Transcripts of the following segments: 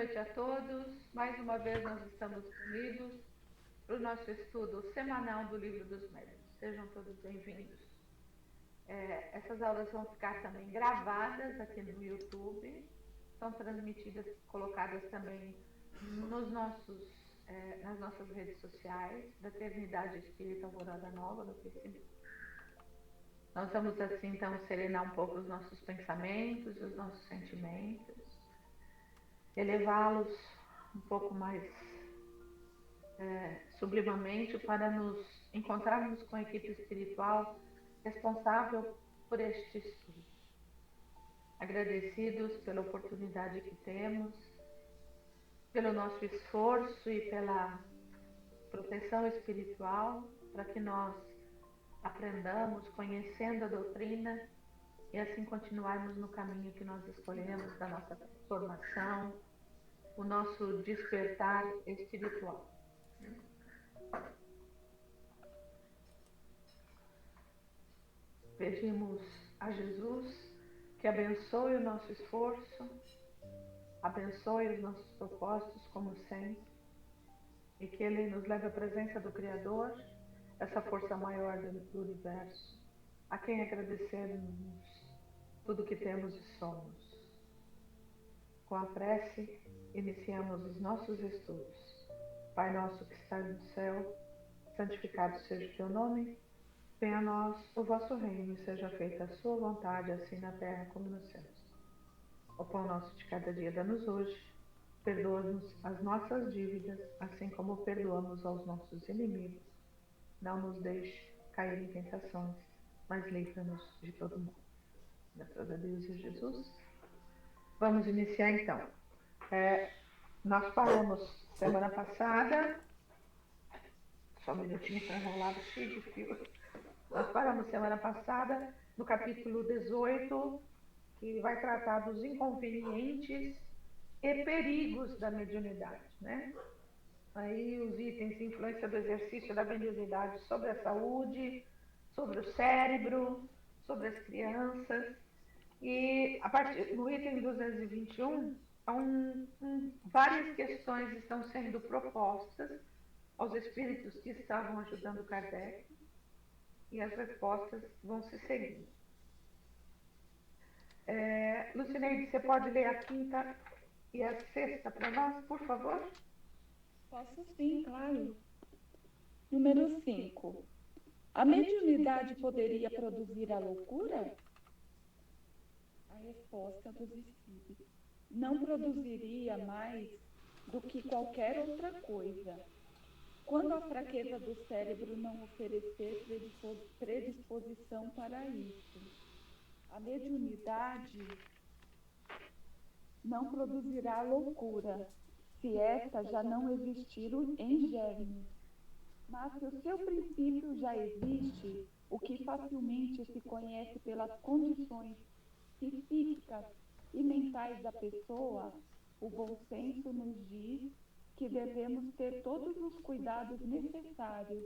noite a todos. Mais uma vez nós estamos unidos para o nosso estudo semanal do Livro dos Médiuns. Sejam todos bem-vindos. Essas aulas vão ficar também gravadas aqui no YouTube, são transmitidas, colocadas também nas nossas redes sociais, da Fraternidade Espírita Alvorada Nova, no Facebook. Nós vamos assim, então, serenar um pouco os nossos pensamentos, os nossos sentimentos, elevá-los um pouco mais sublimamente para nos encontrarmos com a equipe espiritual responsável por este estudo. Agradecidos pela oportunidade que temos, pelo nosso esforço e pela proteção espiritual, para que nós aprendamos, conhecendo a doutrina e assim continuarmos no caminho que nós escolhemos da nossa formação, o nosso despertar espiritual. Pedimos a Jesus que abençoe o nosso esforço, abençoe os nossos propósitos, como sempre, e que Ele nos leve à presença do Criador, essa força maior do universo, a quem agradecermos tudo que temos e somos. Com a prece, iniciamos os nossos estudos. Pai nosso que estás no céu, santificado seja o teu nome. Venha a nós o vosso reino e seja feita a sua vontade, assim na terra como nos céus. O pão nosso de cada dia dá-nos hoje. Perdoa-nos as nossas dívidas, assim como perdoamos aos nossos inimigos. Não nos deixe cair em tentações, mas livra-nos de todo mal. Graças a Deus e Jesus. Vamos iniciar então. Nós paramos semana passada. Só um minutinho, está enrolado, cheio de fio. Nós paramos semana passada no capítulo 18, que vai tratar dos inconvenientes e perigos da mediunidade, né? Aí os itens: influência do exercício da mediunidade sobre a saúde, sobre o cérebro, sobre as crianças. E a partir do item 221, várias questões estão sendo propostas aos espíritos que estavam ajudando Kardec, e as respostas vão se seguindo. Lucineide, você pode ler a quinta e a sexta para nós, por favor? Posso sim, claro. Número 5. A mediunidade poderia produzir a loucura? A resposta dos espíritos: não produziria mais do que qualquer outra coisa. Quando a fraqueza do cérebro não oferecer predisposição para isso. A mediunidade não produzirá loucura, se esta já não existir em germe. Mas se o seu princípio já existe, o que facilmente se conhece pelas condições psíquicas e mentais da pessoa, o bom senso nos diz que devemos ter todos os cuidados necessários,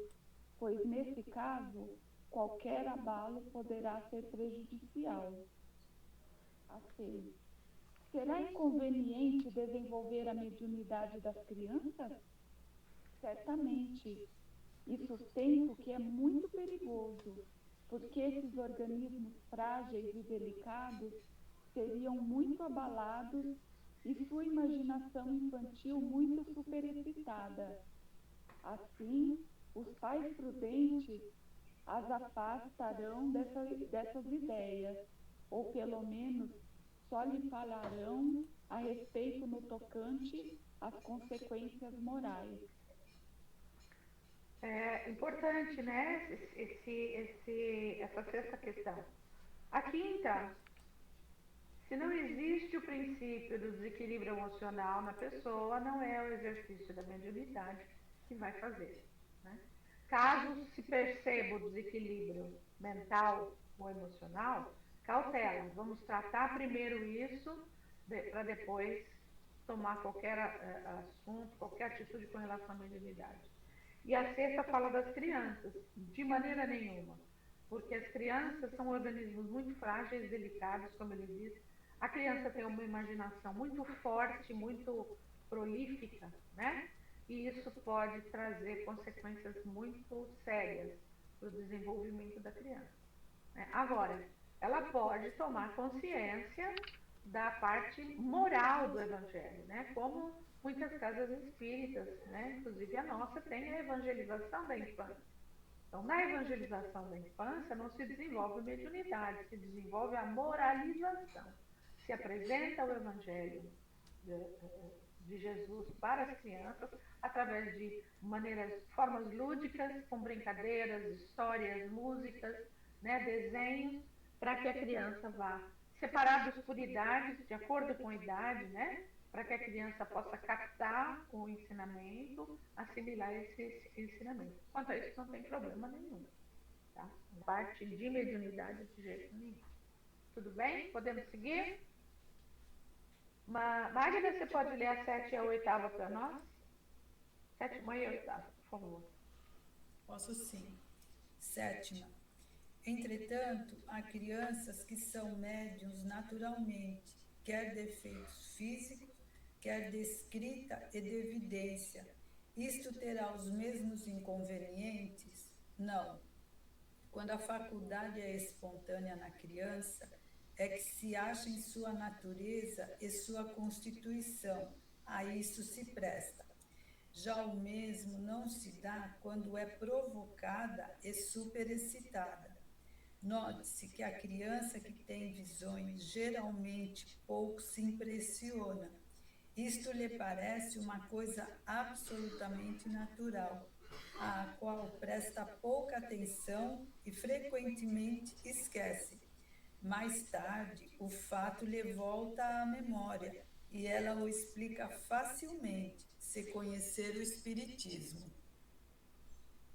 pois nesse caso, qualquer abalo poderá ser prejudicial. A 6. Será inconveniente desenvolver a mediunidade das crianças? Certamente. E sustento que é muito perigoso, porque esses organismos frágeis e delicados seriam muito abalados e sua imaginação infantil muito superexcitada. Assim, os pais prudentes as afastarão dessas ideias, ou pelo menos só lhe falarão a respeito no tocante às consequências morais. É importante, né, essa sexta questão. A quinta: se não existe o princípio do desequilíbrio emocional na pessoa, não é o exercício da mediunidade que vai fazer, né? Caso se perceba o desequilíbrio mental ou emocional, cautela. Vamos tratar primeiro isso, para depois tomar qualquer assunto, qualquer atitude com relação à mediunidade. E a sexta fala das crianças: de maneira nenhuma, porque as crianças são organismos muito frágeis, delicados, como ele diz, A criança tem uma imaginação muito forte, muito prolífica, né? E isso pode trazer consequências muito sérias para o desenvolvimento da criança, né? Agora, ela pode tomar consciência da parte moral do Evangelho, né? Como muitas casas espíritas, né? Inclusive a nossa, tem a evangelização da infância. Então, na evangelização da infância, não se desenvolve mediunidade, se desenvolve a moralização. Se apresenta o Evangelho de Jesus para as crianças através de formas lúdicas, com brincadeiras, histórias, músicas, né, desenhos, para que a criança vá separados por idade, de acordo com a idade, né, para que a criança possa captar o ensinamento, assimilar esse ensinamento. Quanto a isso, não tem problema nenhum. Tá? Parte de mediunidade de jeito nenhum. Tudo bem? Podemos seguir? Magda, você pode ler a 7 e a 8ª para nós? 7ª e 8ª, por favor. Posso sim. 7ª. Entretanto, há crianças que são médiuns naturalmente, quer de efeitos físicos, quer de escrita e de evidência. Isto terá os mesmos inconvenientes? Não. Quando a faculdade é espontânea na criança, é que se acha em sua natureza e sua constituição, a isso se presta. Já o mesmo não se dá quando é provocada e superexcitada. Note-se que a criança que tem visões geralmente pouco se impressiona. Isto lhe parece uma coisa absolutamente natural, à qual presta pouca atenção e frequentemente esquece. Mais tarde, o fato lhe volta à memória e ela o explica facilmente, se conhecer o Espiritismo.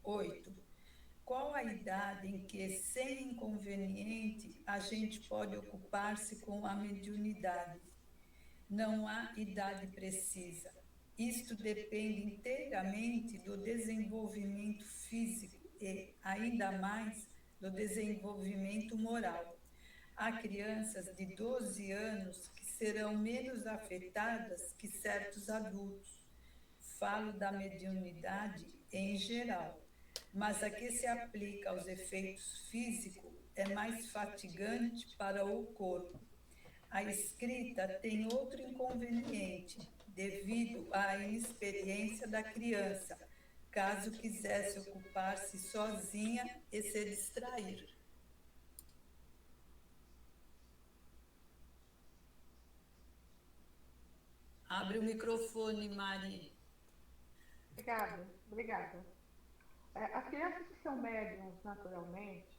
8. Qual a idade em que, sem inconveniente, a gente pode ocupar-se com a mediunidade? Não há idade precisa. Isto depende inteiramente do desenvolvimento físico e, ainda mais, do desenvolvimento moral. Há crianças de 12 anos que serão menos afetadas que certos adultos. Falo da mediunidade em geral, mas a que se aplica aos efeitos físicos é mais fatigante para o corpo. A escrita tem outro inconveniente, devido à inexperiência da criança, caso quisesse ocupar-se sozinha e se distrair. Abre o microfone, Mari. Obrigada. As crianças que são médiums naturalmente,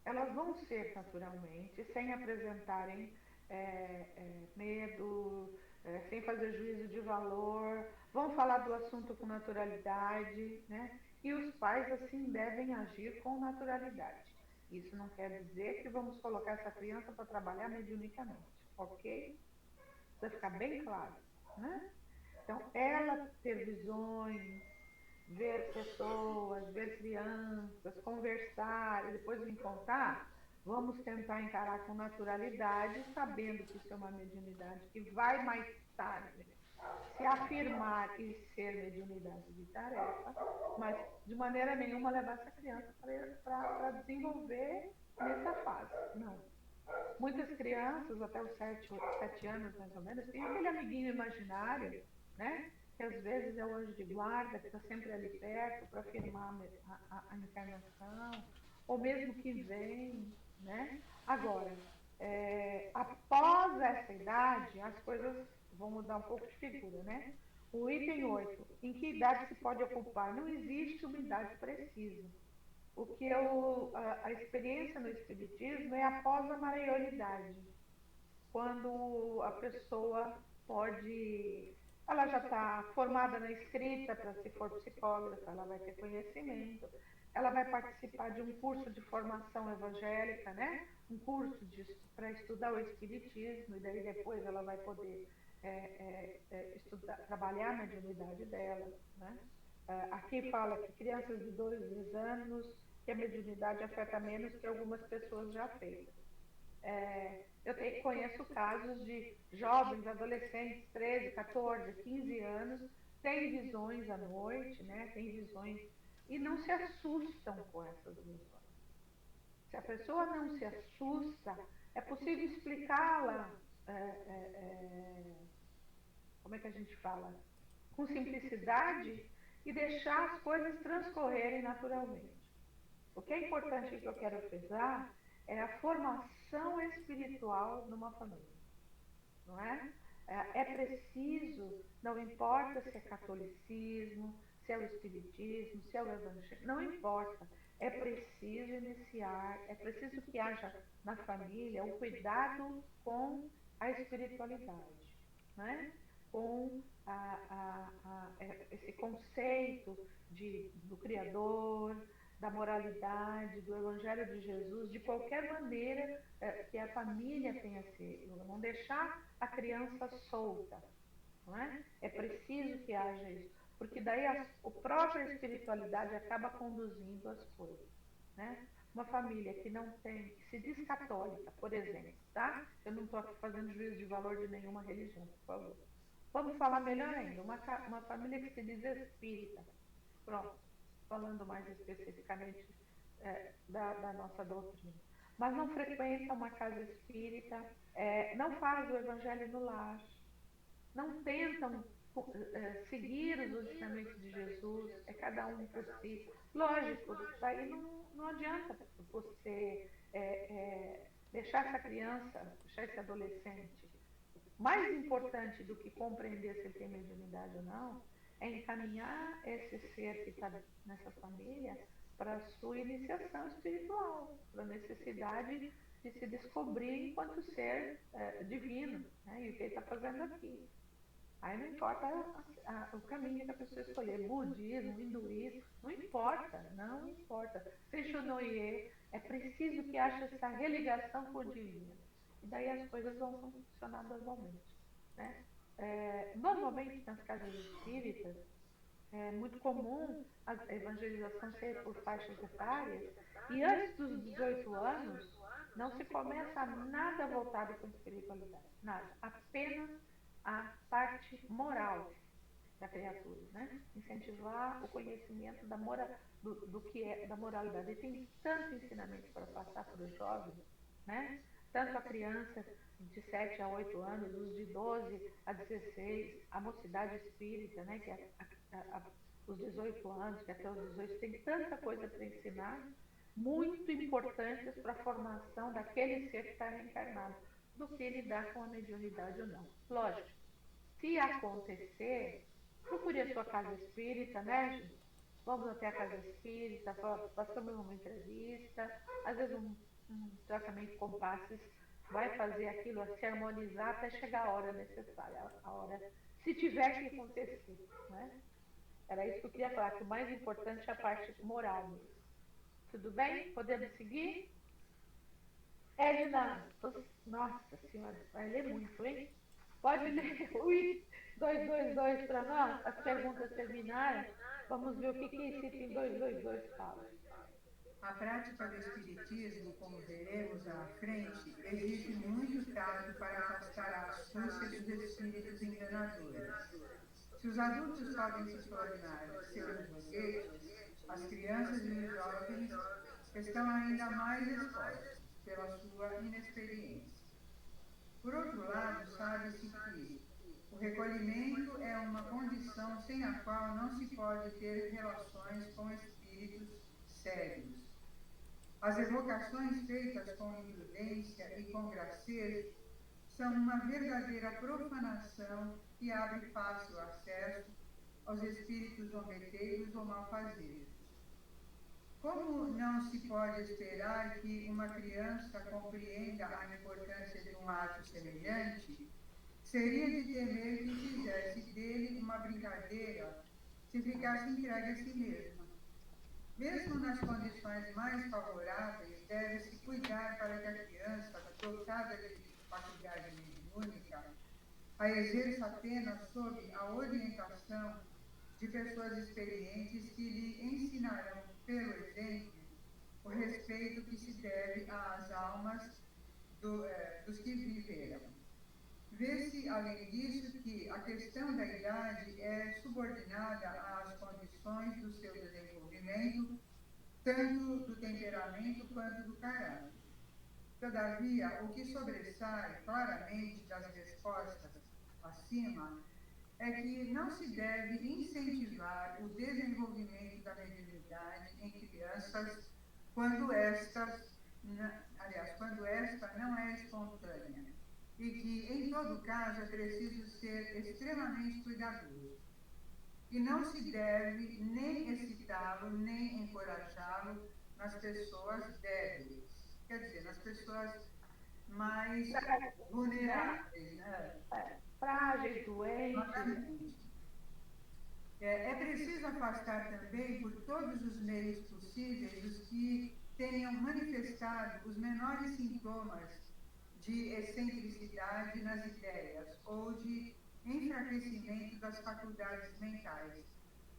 elas vão ser naturalmente, sem apresentarem medo, sem fazer juízo de valor, vão falar do assunto com naturalidade, né? E os pais, assim, devem agir com naturalidade. Isso não quer dizer que vamos colocar essa criança para trabalhar mediunicamente, ok? Precisa ficar bem claro, né? Então, ela ter visões, ver pessoas, ver crianças, conversar e depois me contar, vamos tentar encarar com naturalidade, sabendo que isso é uma mediunidade que vai mais tarde se afirmar e ser mediunidade de tarefa, mas de maneira nenhuma levar essa criança para desenvolver nessa fase. Não. Muitas crianças, até os 7 anos mais ou menos, têm aquele amiguinho imaginário, né? Que às vezes é o anjo de guarda, que está sempre ali perto para afirmar a encarnação, ou mesmo que vem, né? Agora, após essa idade, as coisas vão mudar um pouco de figura, né? O item 8, em que idade se pode ocupar? Não existe uma idade precisa. O que a experiência no espiritismo é após a maioridade, quando a pessoa ela já está formada na escrita, para se for psicógrafa, ela vai ter conhecimento, ela vai participar de um curso de formação evangélica, né? Um curso para estudar o espiritismo, e daí depois ela vai poder trabalhar a mediunidade dela, né? Aqui fala que crianças de 2 anos, que a mediunidade afeta menos que algumas pessoas já feitas. Conheço casos de jovens, adolescentes, 13, 14, 15 anos, têm visões à noite, né? Têm visões e não se assustam com essas visões. Se a pessoa não se assusta, é possível explicá-la, como é que a gente fala? Com simplicidade e deixar as coisas transcorrerem naturalmente. O que é importante que eu quero frisar é a formação espiritual numa família, não é? É preciso, não importa se é catolicismo, se é o espiritismo, se é o evangelho, não importa. É preciso iniciar, é preciso que haja na família o cuidado com a espiritualidade, né? Com esse conceito do Criador, da moralidade, do Evangelho de Jesus, de qualquer maneira que a família tenha sido, não deixar a criança solta, não é? É preciso que haja isso, porque daí a própria espiritualidade acaba conduzindo as coisas, né? Uma família que não tem, que se diz católica, por exemplo, tá? Eu não estou aqui fazendo juízo de valor de nenhuma religião, por favor. Vamos falar melhor ainda, uma família que se diz espírita, pronto, falando mais especificamente da nossa doutrina, mas não frequenta uma casa espírita, não faz o evangelho no lar, não tentam seguir os ensinamentos de Jesus, é cada um por si. Lógico, daí não adianta você deixar essa criança, deixar esse adolescente. Mais importante do que compreender se ele tem mediunidade ou não, é encaminhar esse ser que está nessa família para a sua iniciação espiritual, para a necessidade de se descobrir enquanto ser divino, né? E o que ele está fazendo aqui. Aí não importa o caminho que a pessoa escolher, budismo, hinduísmo, não importa, não importa. Seishonoye, é preciso que haja essa religação com o divino. E daí as coisas vão funcionar normalmente, né? Normalmente nas casas espíritas, é muito comum a evangelização ser por faixas etárias, e antes dos 18 anos não se começa nada voltado para a espiritualidade, nada, apenas a parte moral da criatura, né? Incentivar o conhecimento do que é da moralidade. E tem tanto ensinamento para passar para os jovens, né? Tanto a criança de 7 a 8 anos, os de 12 a 16, a mocidade espírita, né? Que é os 18 anos, que até os 18 tem tanta coisa para ensinar, muito importantes para a formação daquele ser que está reencarnado, do que lidar com a mediunidade ou não. Lógico, se acontecer, procure a sua casa espírita, né, gente? Vamos até a casa espírita, passamos uma entrevista, às vezes um tratamento com passes vai fazer aquilo se harmonizar até chegar a hora necessária, a hora, se tiver que acontecer, né? Era isso que eu queria falar, que o mais importante é a parte moral mesmo. Tudo bem? Podemos seguir? Edna, nossa senhora, vai ler muito, hein? Pode ler o item 222 para nós? As perguntas terminaram. Vamos ver o que esse item 222 fala. A prática do espiritismo, como veremos à frente, exige muito tato para afastar a astúcia dos espíritos enganadores. Se os adultos podem se tornar seus joguetes, as crianças e os jovens estão ainda mais expostos pela sua inexperiência. Por outro lado, sabe-se que o recolhimento é uma condição sem a qual não se pode ter relações com espíritos sérios. As evocações feitas com imprudência e com gracejo são uma verdadeira profanação que abre fácil acesso aos espíritos zombeteiros ou malfazejos. Como não se pode esperar que uma criança compreenda a importância de um ato semelhante, seria de temer que fizesse dele uma brincadeira se ficasse entregue a si mesma. Mesmo nas condições mais favoráveis, deve-se cuidar para que a criança, dotada de faculdade mediúnica, a exerça apenas sob a orientação de pessoas experientes que lhe ensinarão, pelo exemplo, o respeito que se deve às almas dos que viveram. Vê-se, além disso, que a questão da idade é subordinada às condições do seu desenvolvimento, tanto do temperamento quanto do caráter. Todavia, o que sobressai claramente das respostas acima é que não se deve incentivar o desenvolvimento da mediunidade em crianças quando quando esta não é espontânea, e que, em todo caso, é preciso ser extremamente cuidadoso. E não se deve nem excitá-lo, nem encorajá-lo nas pessoas débeis, quer dizer, nas pessoas mais vulneráveis, né? Frágeis, doentes. Exatamente. É preciso afastar também, por todos os meios possíveis, os que tenham manifestado os menores sintomas de excentricidade nas ideias ou de enfraquecimento das faculdades mentais,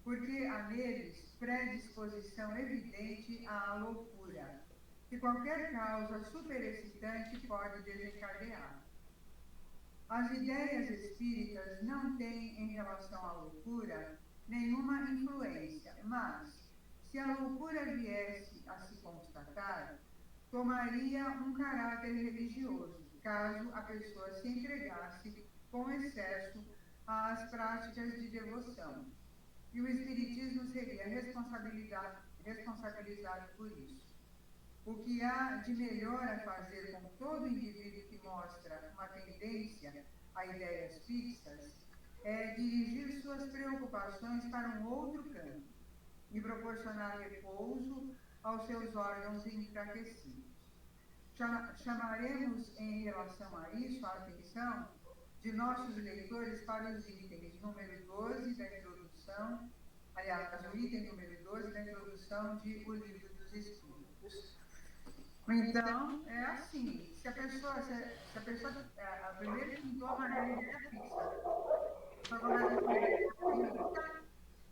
porque há neles predisposição evidente à loucura, que qualquer causa superexcitante pode desencadear. As ideias espíritas não têm, em relação à loucura, nenhuma influência, mas, se a loucura viesse a se constatar, tomaria um caráter religioso, caso a pessoa se entregasse com excesso às práticas de devoção. E o Espiritismo seria responsabilizado por isso. O que há de melhor a fazer com todo indivíduo que mostra uma tendência a ideias fixas é dirigir suas preocupações para um outro campo e proporcionar repouso aos seus órgãos enfraquecidos. Chamaremos, em relação a isso, a atenção de nossos leitores para os itens número 12 da introdução, aliás, o item número 12 da introdução de O Livro dos Espíritos. Então, é assim, se a pessoa o primeiro sintoma é a ideia fixa. Então, quando a ideia fixa,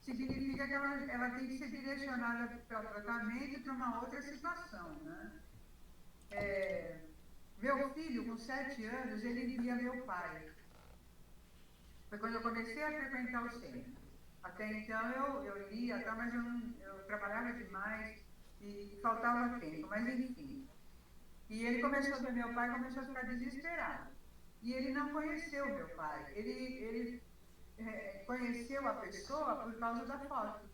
significa que ela tem que ser direcionada para o tratamento e para uma outra situação, né? Meu filho, com 7 anos, ele via meu pai. Foi quando eu comecei a frequentar o centro. Até então eu lia, mas eu trabalhava demais e faltava tempo, mas enfim. E ele começou a ver meu pai, começou a ficar desesperado. E ele não conheceu meu pai. Ele conheceu a pessoa por causa da foto.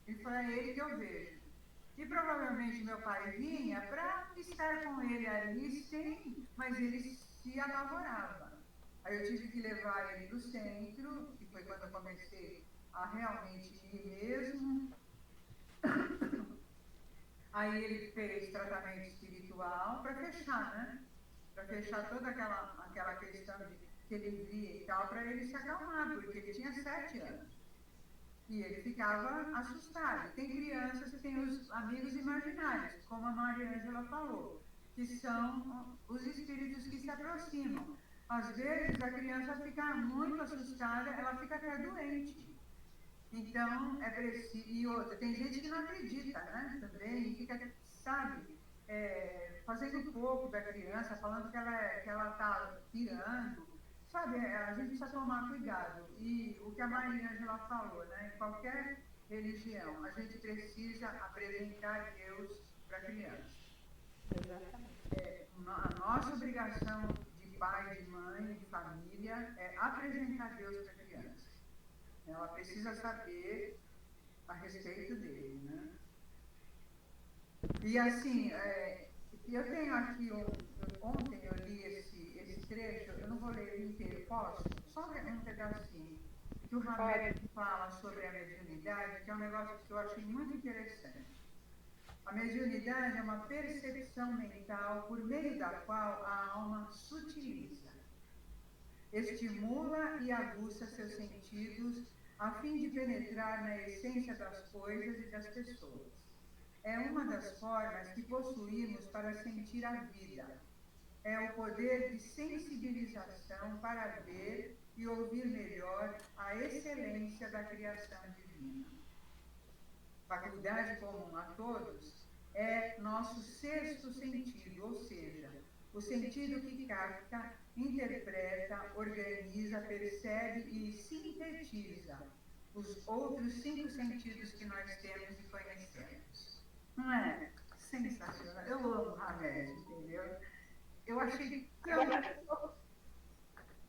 E foi a ele que eu vejo. E provavelmente meu pai vinha para estar com ele ali, sim, mas ele se apavorava. Aí eu tive que levar ele do centro, que foi quando eu comecei a realmente ir mesmo. Aí ele fez tratamento espiritual para fechar, né? Para fechar toda aquela questão que ele via e tal, para ele se acalmar, porque ele tinha 7 anos. E ele ficava assustado. Tem crianças que têm os amigos imaginários, como a Maria Ângela falou, que são os espíritos que se aproximam. Às vezes a criança fica muito assustada, ela fica até doente. Então, é preciso. E outra, tem gente que não acredita, né? Também fica, sabe, fazendo pouco da criança, falando que ela está pirando. Sabe, a gente precisa tomar cuidado. E o que a Maria Ângela falou, né? Em qualquer religião, a gente precisa apresentar Deus para a criança. A nossa obrigação de pai, de mãe, de família, é apresentar Deus para a criança. Ela precisa saber a respeito dele, né? E assim, eu tenho aqui, ontem eu li esse trecho, eu não vou ler ele inteiro, posso? Só um pedacinho, que o Hamed fala sobre a mediunidade, que é um negócio que eu achei muito interessante. A mediunidade é uma percepção mental por meio da qual a alma sutiliza, estimula e aguça seus sentidos a fim de penetrar na essência das coisas e das pessoas. É uma das formas que possuímos para sentir a vida. É o poder de sensibilização para ver e ouvir melhor a excelência da criação divina. Faculdade comum a todos é nosso sexto sentido, ou seja, o sentido que capta, interpreta, organiza, percebe e sintetiza os outros 5 sentidos que nós temos e conhecemos. Não é sensacional? Eu amo Hamed, entendeu? Eu achei tão...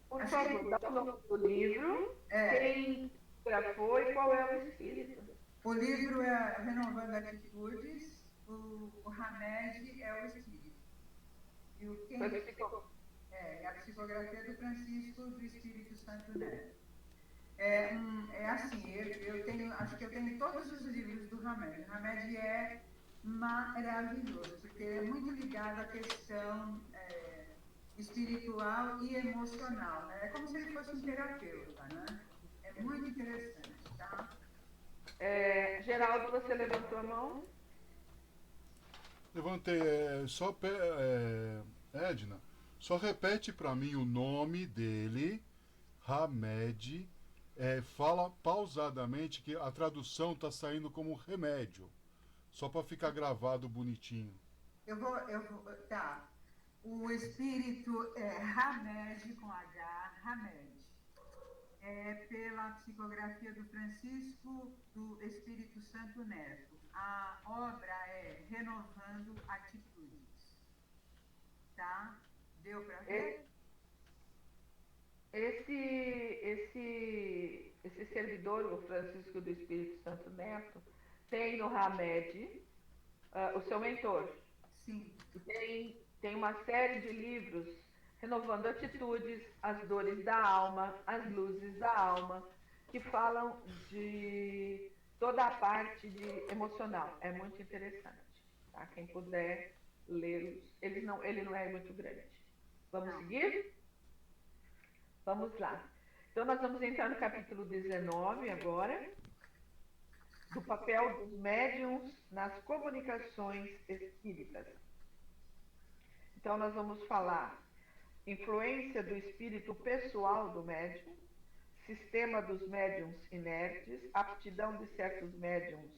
Por favor, dá o nome do livro, quem gravou e qual é o espírito. O livro é Renovando Atitudes, o Hamed é o espírito. E o quem é a psicografia do Francisco do Espírito Santo Neto. É assim, eu tenho, acho que eu tenho todos os livros do Hamed. O Hamed é maravilhoso, porque é muito ligado à questão espiritual e emocional, né? É como se ele fosse um terapeuta, né? É muito interessante, tá? Geraldo, você levantou a mão? Levantei. Edna, só repete para mim o nome dele, Hamed. Fala pausadamente que a tradução está saindo como remédio. Só para ficar gravado bonitinho. Tá. O espírito é Hamed com H, Hamed. É pela psicografia do Francisco do Espírito Santo Neto. A obra é Renovando Atitudes. Tá? Deu para ver? Esse servidor, o Francisco do Espírito Santo Neto, tem no Hamed o seu mentor. Sim. Tem uma série de livros renovando atitudes, as dores da alma, as luzes da alma, que falam de toda a parte emocional. É muito interessante. Tá? Quem puder lê-los. Ele não é muito grande. Vamos seguir? Vamos lá. Então, nós vamos entrar no capítulo 19 agora, do papel dos médiuns nas comunicações espíritas. Então, nós vamos falar influência do espírito pessoal do médium, sistema dos médiuns inertes, aptidão de certos médiuns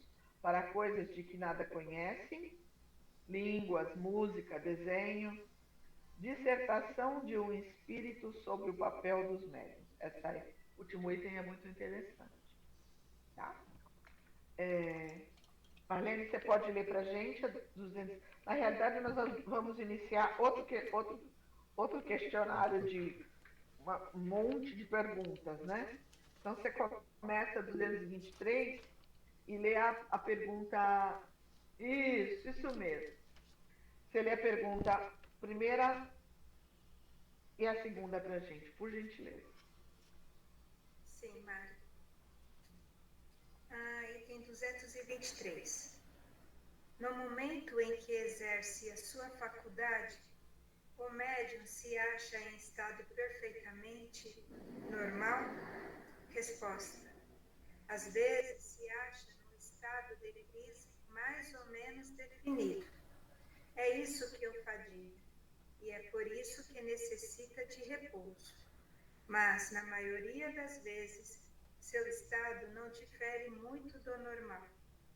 para coisas de que nada conhecem, línguas, música, desenho, dissertação de um espírito sobre o papel dos médiuns. Esse último item é muito interessante. Tá? Marlene, você pode ler para a gente? Na realidade, nós vamos iniciar outro questionário de um monte de perguntas, né? Então, você começa 223 e lê a pergunta... Isso mesmo. Você lê a pergunta primeira e a segunda para a gente, por gentileza. Sim, Mário. Item 223. No momento em que exerce a sua faculdade, o médium se acha em estado perfeitamente normal? Resposta. Às vezes se acha num estado de crise mais ou menos definido. É isso que o fadiga, e é por isso que necessita de repouso. Mas, na maioria das vezes, seu estado não difere muito do normal,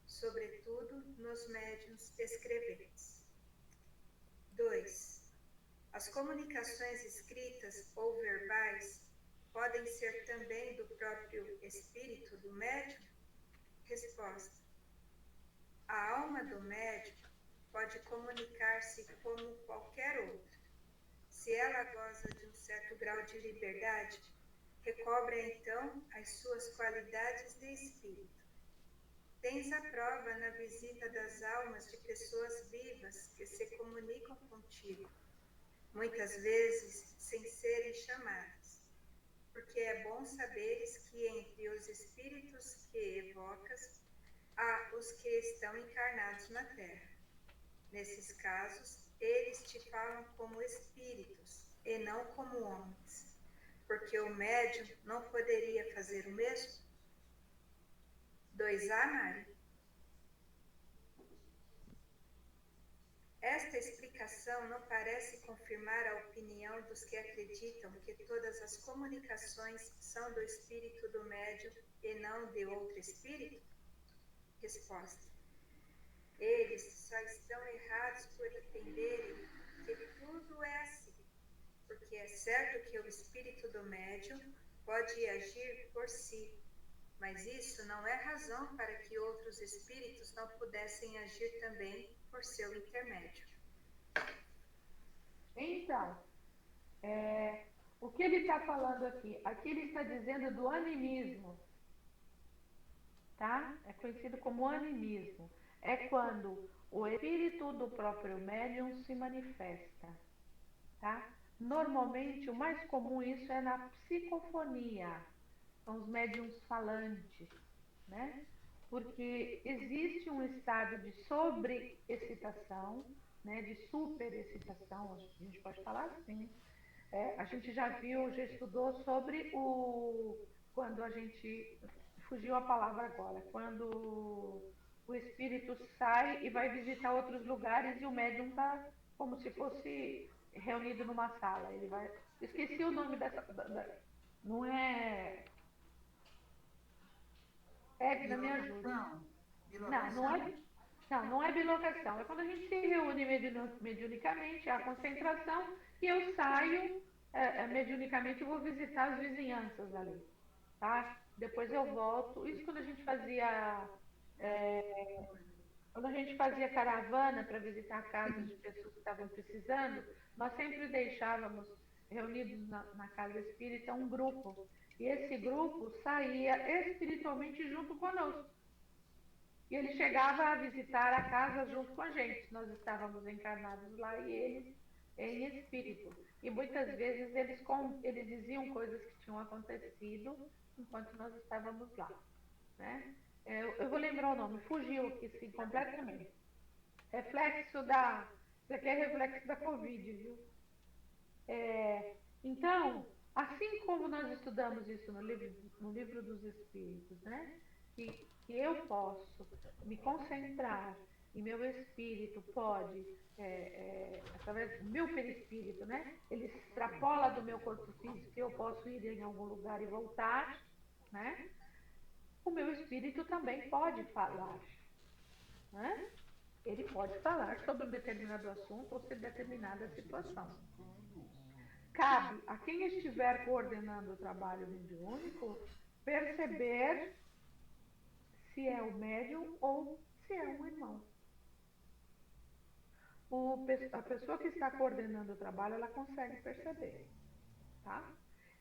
sobretudo nos médiuns escreventes. 2. As comunicações escritas ou verbais podem ser também do próprio espírito do médium? Resposta. A alma do médium pode comunicar-se como qualquer outro. Se ela goza de um certo grau de liberdade, recobra então as suas qualidades de espírito. Tens a prova na visita das almas de pessoas vivas que se comunicam contigo, muitas vezes sem serem chamadas, porque é bom saberes que entre os espíritos que evocas, há os que estão encarnados na Terra. Nesses casos, eles te falam como espíritos e não como homens, porque o médium não poderia fazer o mesmo? 2A, Mário? Esta explicação não parece confirmar a opinião dos que acreditam que todas as comunicações são do espírito do médium e não de outro espírito? Resposta. Eles só estão errados por entenderem porque tudo é assim. Porque é certo que o espírito do médium pode agir por si, mas isso não é razão para que outros espíritos não pudessem agir também por seu intermédio. Então, o que ele está falando aqui? Aqui ele está dizendo do animismo, tá? É conhecido como animismo. É quando o espírito do próprio médium se manifesta, tá? Normalmente, o mais comum isso é na psicofonia, são os médiums falantes, né? Porque existe um estado de sobreexcitação, né? De superexcitação, a gente pode falar assim. A gente já viu, já estudou sobre quando a gente, fugiu a palavra agora, quando o espírito sai e vai visitar outros lugares e o médium está como se fosse reunido numa sala. Ele vai, esqueci o nome dessa, não é, Edna, me ajuda. Não, não é bilocação. É quando a gente se reúne mediunicamente, a concentração, e eu saio mediunicamente, eu vou visitar as vizinhanças ali, tá? Depois eu volto. Isso quando a gente fazia caravana para visitar casas de pessoas que estavam precisando, nós sempre deixávamos reunidos na casa espírita um grupo. E esse grupo saía espiritualmente junto conosco. E ele chegava a visitar a casa junto com a gente. Nós estávamos encarnados lá e eles em espírito. E muitas vezes eles diziam coisas que tinham acontecido enquanto nós estávamos lá, né? Eu vou lembrar o nome, fugiu aqui sim, completamente. Isso aqui é reflexo da Covid, viu? Então, assim como nós estudamos isso no livro dos Espíritos, né? Que eu posso me concentrar e meu espírito pode, através do meu perispírito, né? Ele extrapola do meu corpo físico e eu posso ir em algum lugar e voltar, né? O meu espírito também pode falar, né? Ele pode falar sobre um determinado assunto ou sobre determinada situação. Cabe a quem estiver coordenando o trabalho mediúnico perceber se é o médium ou se é um irmão. A pessoa que está coordenando o trabalho, ela consegue perceber, tá?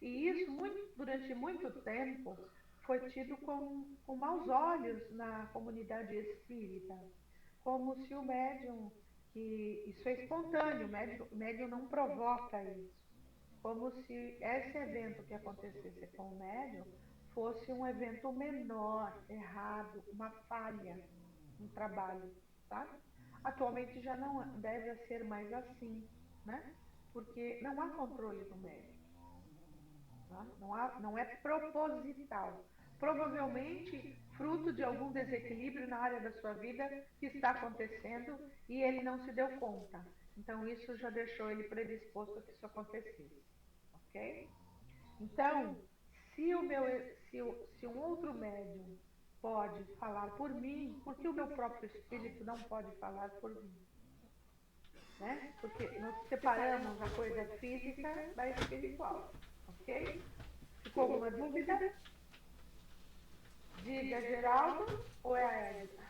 E isso, durante muito tempo, foi tido com maus olhos na comunidade espírita, como se o médium, que isso é espontâneo, o médium não provoca isso, como se esse evento que acontecesse com o médium fosse um evento menor, errado, uma falha no trabalho, tá? Atualmente já não deve ser mais assim, né? Porque não há controle do médium, tá? Não é proposital. Provavelmente fruto de algum desequilíbrio na área da sua vida que está acontecendo e ele não se deu conta. Então, isso já deixou ele predisposto a que isso acontecesse, ok? Então, se um outro médium pode falar por mim, por que o meu próprio espírito não pode falar por mim? Né? Porque nós separamos a coisa física da espiritual, ok? Ficou alguma dúvida? Diga, Geraldo, ou é a Edna?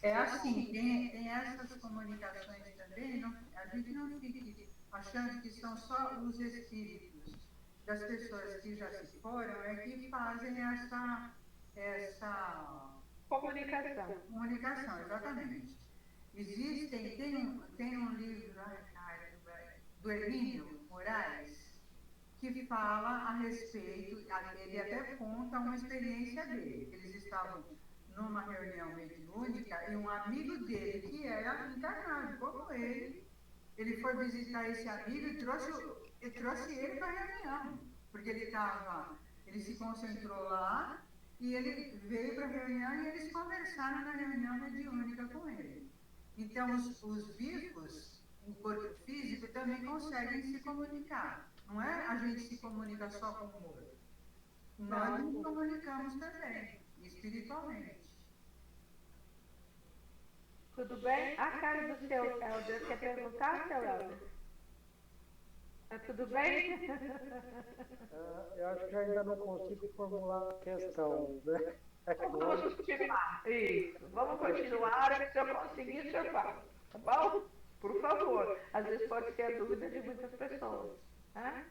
É assim, tem essas comunicações também, a gente não fique achando que são só os espíritos das pessoas que já se foram que fazem essa comunicação, exatamente. Tem um livro do Hermínio Moraes que fala a respeito, ele até conta uma experiência dele. Eles estavam numa reunião mediúnica e um amigo dele, que era encarnado como ele foi visitar esse amigo e trouxe ele para a reunião, porque ele se concentrou lá e ele veio para a reunião e eles conversaram na reunião mediúnica com ele. Então, os vivos, em corpo físico, também conseguem se comunicar. Não é a gente se comunica só com o morto. Nós nos comunicamos também, espiritualmente. Tudo bem? A cara do seu Helder. Quer perguntar, seu Helder? Tá tudo bem? Eu acho que ainda não consigo formular a questão, né? Vamos continuar. Isso. Vamos continuar. Se eu conseguir, o senhor fala. Tá bom? Por favor. Às vezes pode ser a dúvida de muitas pessoas. Tá?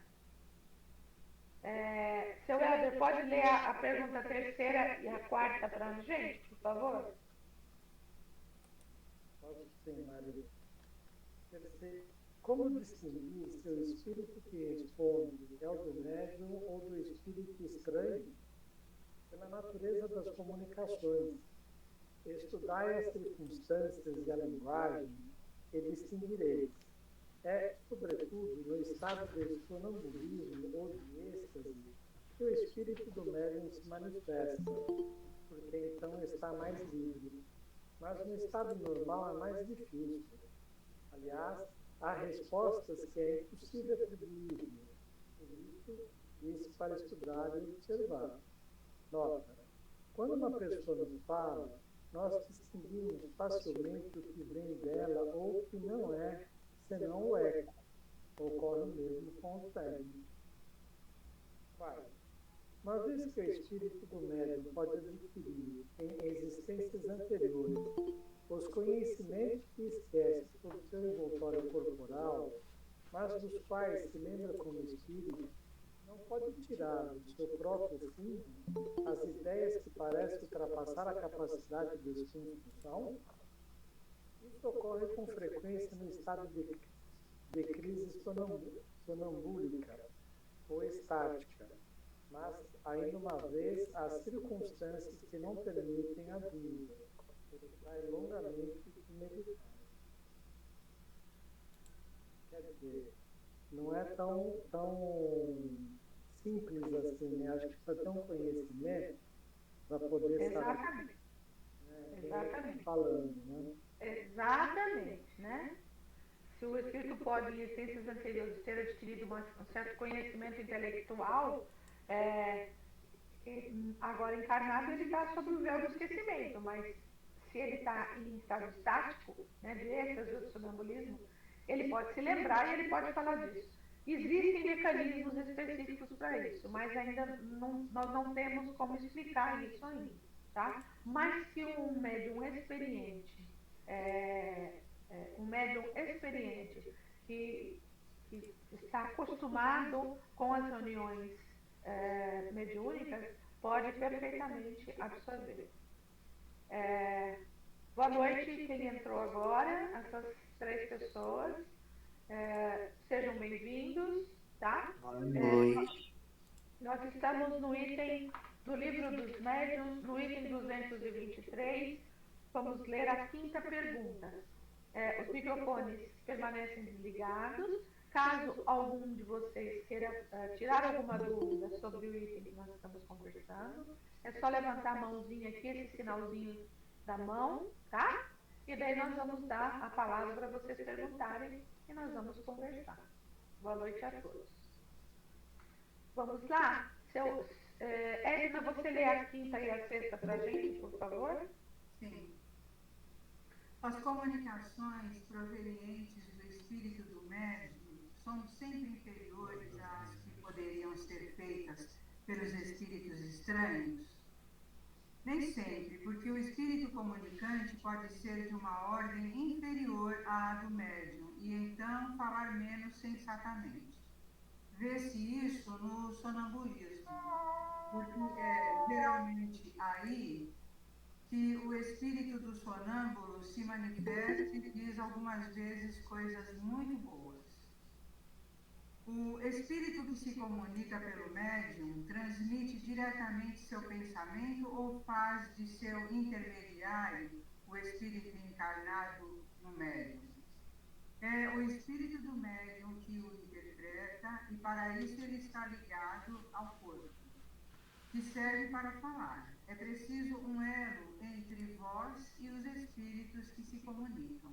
Seu Helder, pode ler a pergunta terceira e a quarta para a gente, por favor? Posso sim, Maria. Como distinguir se o espírito que responde é o do médium ou do espírito estranho? Pela natureza das comunicações. Estudai as circunstâncias e a linguagem e distinguireis. É, sobretudo, no estado de sonambulismo ou de êxtase, que o espírito do médium se manifesta, porque então está mais livre. Mas no estado normal é mais difícil. Aliás, há respostas que é impossível atribuir. Por isso, disse para estudar e observar. Nota: quando uma pessoa nos fala, nós distinguimos facilmente o que vem dela ou o que não é, senão o eco. Ocorre mesmo com o técnico. Uma vez que o espírito do médium pode adquirir em existências anteriores os conhecimentos que esquece por seu envoltório corporal, mas dos quais se lembra como espírito, não pode tirar do seu próprio fundo as ideias que parecem ultrapassar a capacidade de expansão? Isso ocorre com frequência no estado de crise sonambúlica ou estática, mas, ainda uma vez, há circunstâncias que não permitem a dúvida, porque trai longamente de meditar. Quer dizer, não é tão simples assim, né? Acho que precisa ter um conhecimento para poder saber, né, quem está falando, né? Exatamente, né? Se o espírito pode, em essências anteriores, ter adquirido um certo conhecimento intelectual, agora encarnado, ele está sob o véu do esquecimento, mas se ele está em estado estático, né, de êxtase ou de sonambulismo, ele pode se lembrar e ele pode falar disso. Existem mecanismos específicos para isso, mas ainda nós não temos como explicar isso ainda, tá? Mas se um médium experiente, que está acostumado com as reuniões mediúnicas, pode perfeitamente absorver. Boa noite, quem entrou agora, essas 3 pessoas. Sejam bem-vindos, tá? Boa noite. Nós estamos no item do Livro dos Médiuns, no item 223. Vamos ler a 5ª pergunta. Os microfones permanecem desligados. Caso algum de vocês queira tirar alguma dúvida sobre o item que nós estamos conversando, é só levantar a mãozinha aqui, esse sinalzinho da mão, tá? E daí nós vamos dar a palavra para vocês perguntarem e nós vamos conversar. Boa noite a todos. Vamos lá? Edna, você lê a 5ª e a 6ª para a gente, por favor? Sim. As comunicações provenientes do espírito do médium são sempre inferiores às que poderiam ser feitas pelos espíritos estranhos? Nem sempre, porque o espírito comunicante pode ser de uma ordem inferior à do médium e então falar menos sensatamente. Vê-se isso no sonambulismo, porque é geralmente aí que o espírito do sonâmbulo se manifesta e diz algumas vezes coisas muito boas. O espírito que se comunica pelo médium transmite diretamente seu pensamento ou faz de seu intermediário o espírito encarnado no médium? É o espírito do médium que o interpreta e para isso ele está ligado ao corpo, que serve para falar. É preciso um elo entre vós e os espíritos que se comunicam.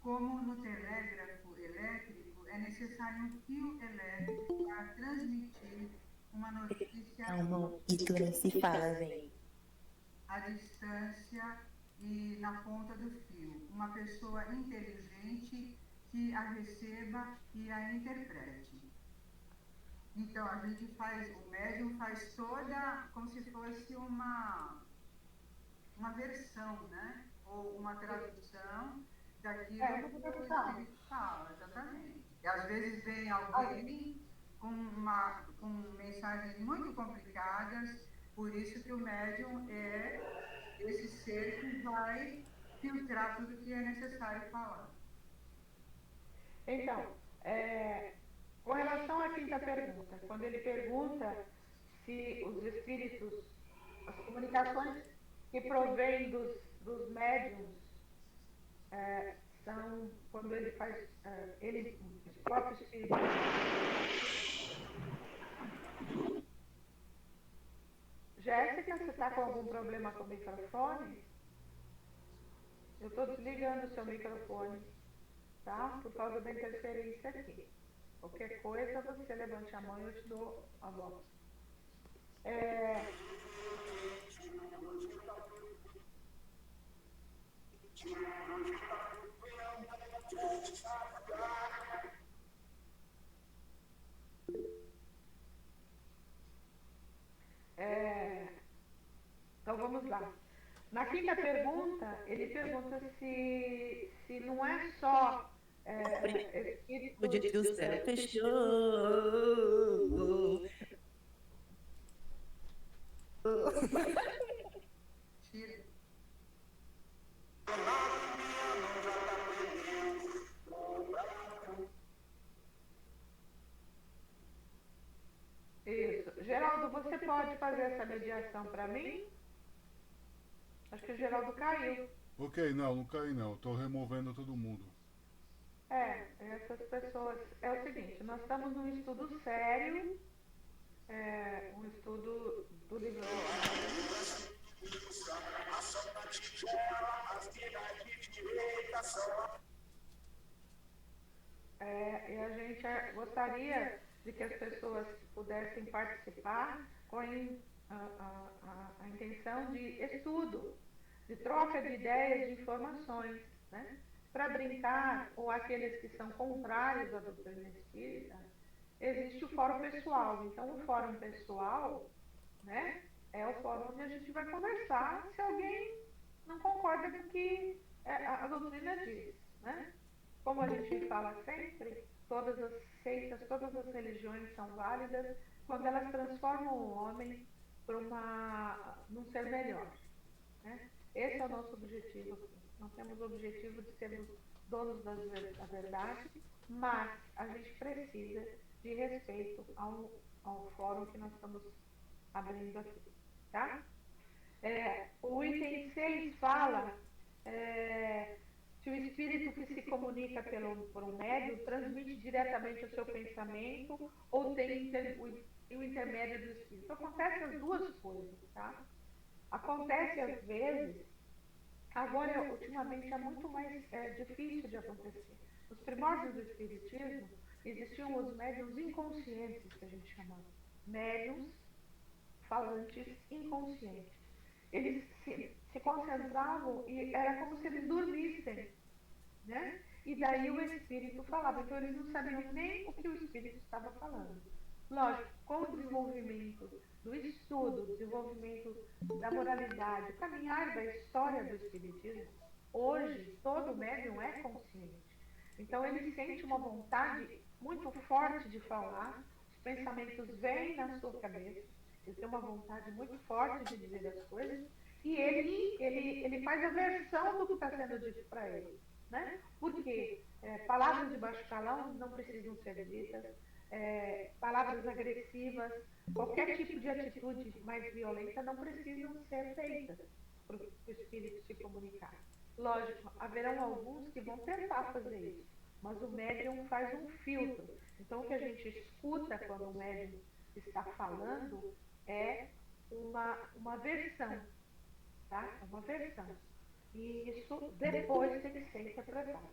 Como no telégrafo elétrico, é necessário um fio elétrico para transmitir uma notícia E tu nem se fala, velho. à distância e na ponta do fio, uma pessoa inteligente que a receba e a interprete. Então, o médium faz toda, como se fosse uma versão, né? Ou uma tradução daquilo que o Espírito fala, exatamente. E às vezes vem alguém com mensagens muito complicadas, por isso que o médium é esse ser que vai filtrar tudo que é necessário falar. Então, com relação à quinta pergunta, quando ele pergunta se os espíritos, as comunicações que provêm dos médiums, são, quando ele faz, os próprios espíritos. Jéssica, você está com algum problema com o microfone? Eu estou desligando o seu microfone, tá? Por causa da interferência aqui. Qualquer coisa, você levante a mão e eu te dou a voz. Então vamos lá. Na quinta pergunta, ele pergunta se não é só espírito do céu fechou. Isso. Geraldo, você pode fazer essa mediação para mim? Acho que o Geraldo caiu. Ok, não caí não. Estou removendo todo mundo. Essas pessoas... É o seguinte, nós estamos num estudo sério, um estudo do livro... E a gente gostaria de que as pessoas pudessem participar com a intenção de estudo, de troca de ideias, de informações, né? Para brincar, ou aqueles que são contrários à doutrina espírita, existe o fórum pessoal. Então, o fórum pessoal, né, é o fórum onde a gente vai conversar se alguém não concorda com o que a doutrina diz, né? Como a gente fala sempre, todas as seitas, todas as religiões são válidas quando elas transformam o homem num ser melhor, né? Esse é o nosso objetivo. Nós temos o objetivo de sermos donos da verdade, mas a gente precisa de respeito ao fórum que nós estamos abrindo aqui, tá? O item 6 fala se o espírito que se comunica por um médium transmite diretamente o seu pensamento ou tem o intermédio do espírito. Acontece as duas coisas, tá? Acontece às vezes, agora ultimamente é muito mais difícil de acontecer. Nos primórdios do espiritismo existiam os médiums inconscientes, que a gente chamava. Médiums falantes inconscientes. Eles se concentravam e era como se eles dormissem, né? E daí o espírito falava, então eles não sabiam nem o que o espírito estava falando. Lógico, com o desenvolvimento do estudo, o desenvolvimento da moralidade, o caminhar da história do espiritismo, hoje todo médium é consciente. Então ele sente uma vontade muito forte de falar, os pensamentos vêm na sua cabeça, ele tem uma vontade muito forte de dizer as coisas, e ele faz a versão do que está sendo dito para ele, né? Porque palavras de baixo calão não precisam ser ditas, palavras agressivas, qualquer tipo de atitude mais violenta não precisam ser feitas para o espírito se comunicar. Lógico, haverão alguns que vão tentar fazer isso, mas o médium faz um filtro. Então, o que a gente escuta quando o médium está falando é uma versão, tá? É uma versão. E isso depois tem que ser interpretado,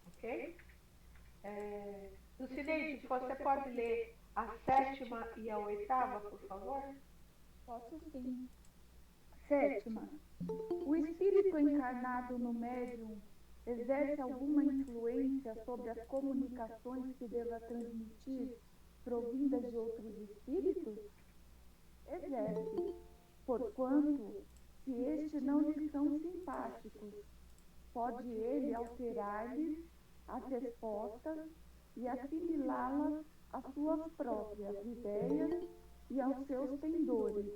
ok? Lucineide, você pode ler a 7ª e a 8ª, por favor? Posso sim. Sétima, o espírito encarnado no médium exerce alguma influência sobre as comunicações que deva transmitir provindas de outros espíritos? Exerce, porquanto, se estes não lhe são simpáticos, pode ele alterar-lhes as respostas e assimilá-las às suas próprias ideias e aos seus pendores.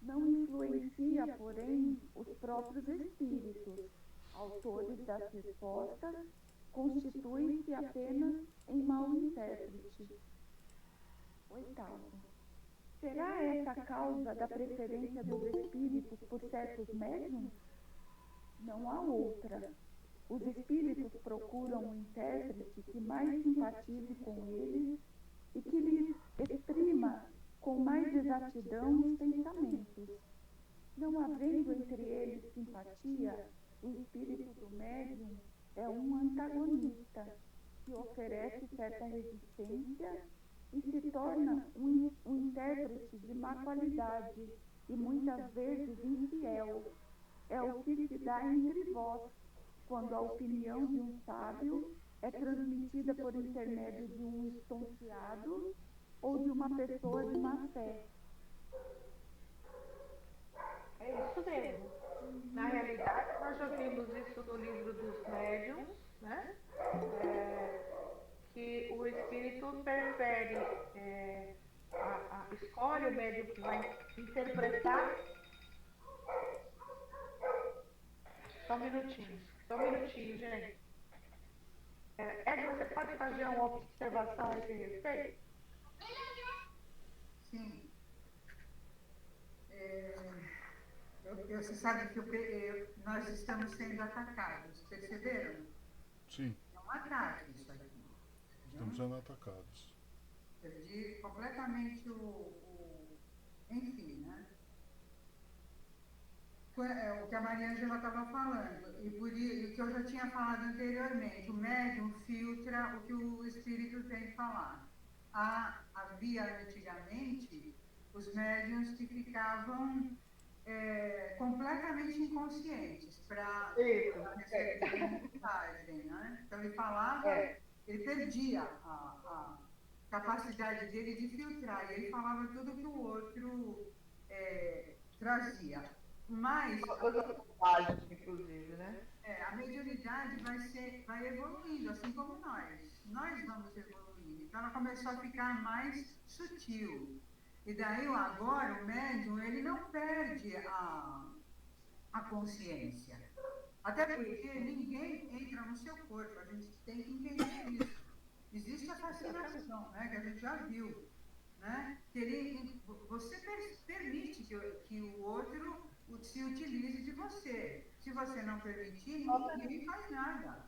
Não influencia, porém, os próprios espíritos, autores das respostas, constituem-se apenas em mau intérprete. Oitavo. Será essa a causa da preferência dos espíritos por certos médiuns? Não há outra. Os espíritos procuram um intérprete que mais simpatize com eles e que lhes exprima com mais exatidão os pensamentos. Não havendo entre eles simpatia, o espírito do médium é um antagonista que oferece certa resistência e se torna um intérprete de má qualidade e muitas vezes infiel. É o que se dá entre vós, quando a opinião de um sábio é transmitida por intermédio de um estonteado ou de uma pessoa de má fé. É isso mesmo. Na realidade, nós já vimos isso no livro dos médiuns, né? Que o espírito prefere, escolhe o médium que vai interpretar. Só um minutinho, gente. Edna, você pode fazer uma observação a esse respeito? Sim. Você sabe que nós estamos sendo atacados, perceberam? Sim. É um ataque isso aqui. Estamos sendo atacados. Perdi completamente enfim, né? O que a Maria Ângela estava falando, e o que eu já tinha falado anteriormente, o médium filtra o que o espírito tem que falar. Havia antigamente os médiuns que ficavam completamente inconscientes para receber a mensagem, né? Então ele falava, ele perdia a capacidade dele de filtrar, e ele falava tudo que o outro trazia. Mas inclusive, né? a mediunidade vai evoluindo, assim como nós. Nós vamos evoluindo. Então ela começou a ficar mais sutil. E daí agora o médium, ele não perde a consciência. Até porque ninguém entra no seu corpo, a gente tem que entender isso. Existe a fascinação, né, que a gente já viu. Né? Você permite que o outro se utilize de você. Se você não permitir, ninguém faz nada.